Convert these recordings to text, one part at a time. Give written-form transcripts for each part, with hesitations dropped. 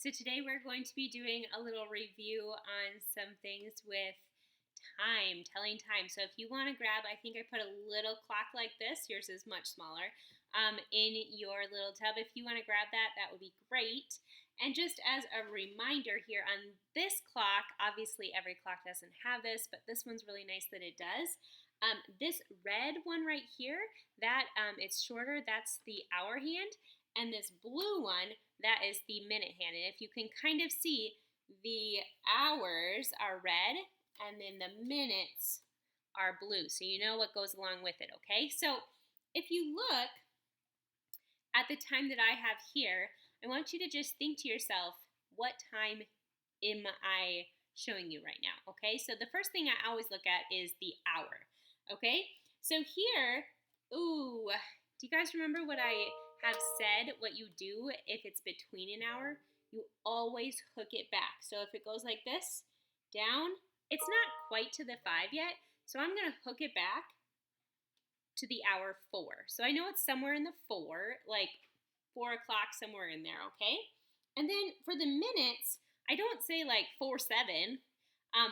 So today we're going to be doing a little review on some things with time, telling time. So if you want to grab, I think I put a little clock like this, yours is much smaller, in your little tub. If you want to grab that, that would be great. And just as a reminder here on this clock, obviously every clock doesn't have this, but this one's really nice that it does. This red one right here, that it's shorter, that's the hour hand. And this blue one, that is the minute hand. And if you can kind of see, the hours are red and then the minutes are blue. So you know what goes along with it, okay? So if you look at the time that I have here, I want you to just think to yourself, what time am I showing you right now, okay? So the first thing I always look at is the hour, okay? So here, ooh, do you guys remember what I have said, what you do if it's between an hour? You always hook it back. So if it goes like this, down, it's not quite to the 5 yet, so I'm going to hook it back to the hour 4. So I know it's somewhere in the 4, like 4 o'clock, somewhere in there, okay? And then for the minutes, I don't say like 4-7.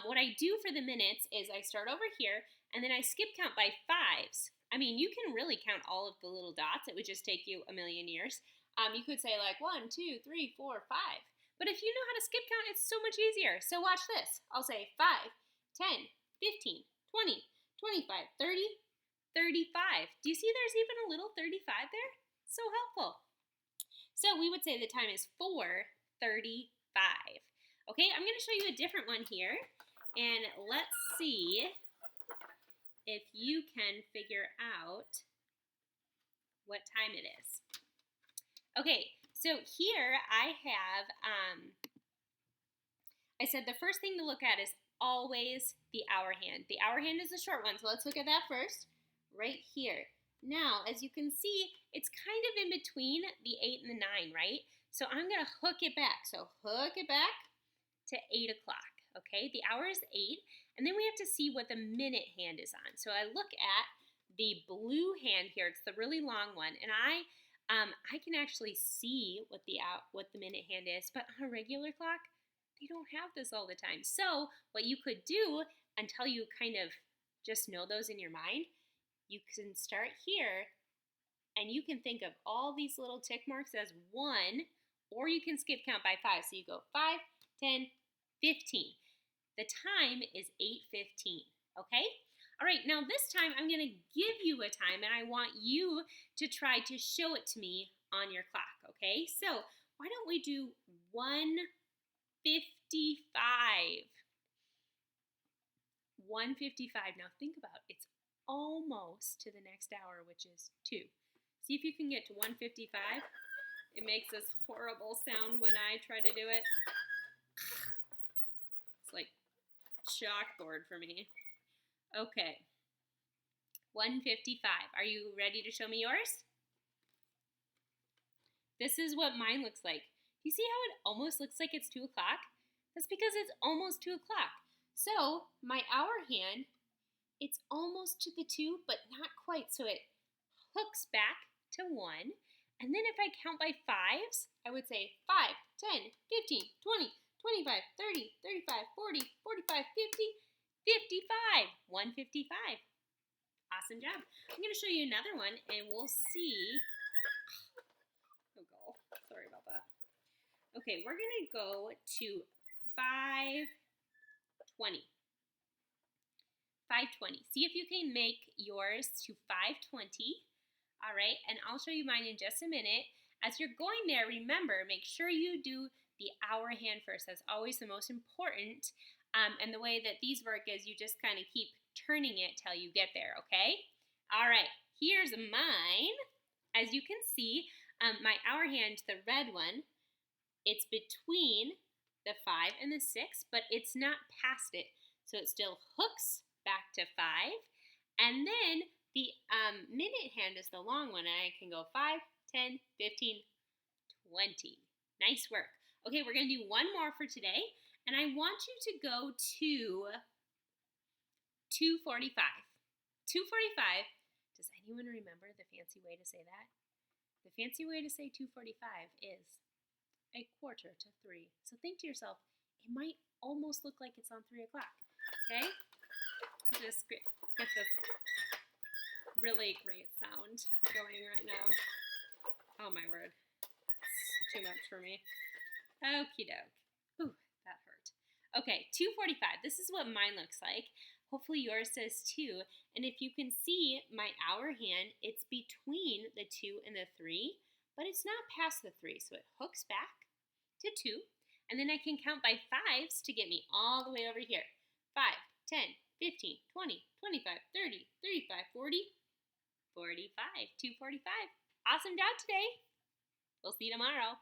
What I do for the minutes is I start over here, and then I skip count by 5s. I mean, you can really count all of the little dots. It would just take you a million years. You could say like 1, 2, 3, 4, 5. But if you know how to skip count, it's so much easier. So watch this. I'll say 5, 10, 15, 20, 25, 30, 35. Do you see there's even a little 35 there? So helpful. So we would say the time is 4:35. Okay, I'm going to show you a different one here. And let's see if you can figure out what time it is. Okay, so here I have, I said the first thing to look at is always the hour hand. The hour hand is a short one, so let's look at that first, right here. Now, as you can see, it's kind of in between the 8 and the 9, right? So I'm going to hook it back. So hook it back to 8 o'clock, okay? The hour is 8, and then we have to see what the minute hand is on. So I look at the blue hand here. It's the really long one, and I can actually see what the minute hand is, but on a regular clock, they don't have this all the time. So what you could do, until you kind of just know those in your mind, you can start here, and you can think of all these little tick marks as 1, or you can skip count by 5. So you go 5, 10, 15. The time is 8:15, okay? All right, now this time I'm going to give you a time, and I want you to try to show it to me on your clock, okay? So why don't we do 1:55? 1:55. Now think about it. It's almost to the next hour, which is 2. See if you can get to 1:55. It makes this horrible sound when I try to do it. It's like chalkboard for me. Okay. 1:55. Are you ready to show me yours? This is what mine looks like. Do you see how it almost looks like it's 2 o'clock? That's because it's almost 2 o'clock. So my hour hand, it's almost to the 2, but not quite. So it hooks back to 1. And then if I count by 5s, I would say 5, 10, 15, 20, 25, 30, 35, 40, 45, 50, 55. 1:55. Awesome job. I'm going to show you another one, and we'll see. Oh, go. Sorry about that. Okay, we're going to go to 5:20. 5:20. See if you can make yours to 5:20. All right, and I'll show you mine in just a minute. As you're going there, remember, make sure you do the hour hand first. That's always the most important. And the way that these work is you just kind of keep turning it till you get there, okay? All right, here's mine. As you can see, my hour hand, the red one, it's between the 5 and the 6, but it's not past it. So it still hooks back to 5. And then the minute hand is the long one, and I can go 5, 10, 15, 20. Nice work. Okay, we're going to do one more for today, and I want you to go to 2:45. 2:45. Does anyone remember the fancy way to say that? The fancy way to say 2:45 is, a quarter to 3. So think to yourself, it might almost look like it's on 3 o'clock. Okay? Just get this really great sound going right now. Oh my word. It's too much for me. Okie doke. Ooh, that hurt. Okay, 2:45. This is what mine looks like. Hopefully yours does too. And if you can see my hour hand, it's between the 2 and the 3, but it's not past the 3. So it hooks back to 2. And then I can count by 5s to get me all the way over here. 5, 10, 15, 20, 25, 30, 35, 40, 45. 2:45. Awesome job today. We'll see you tomorrow.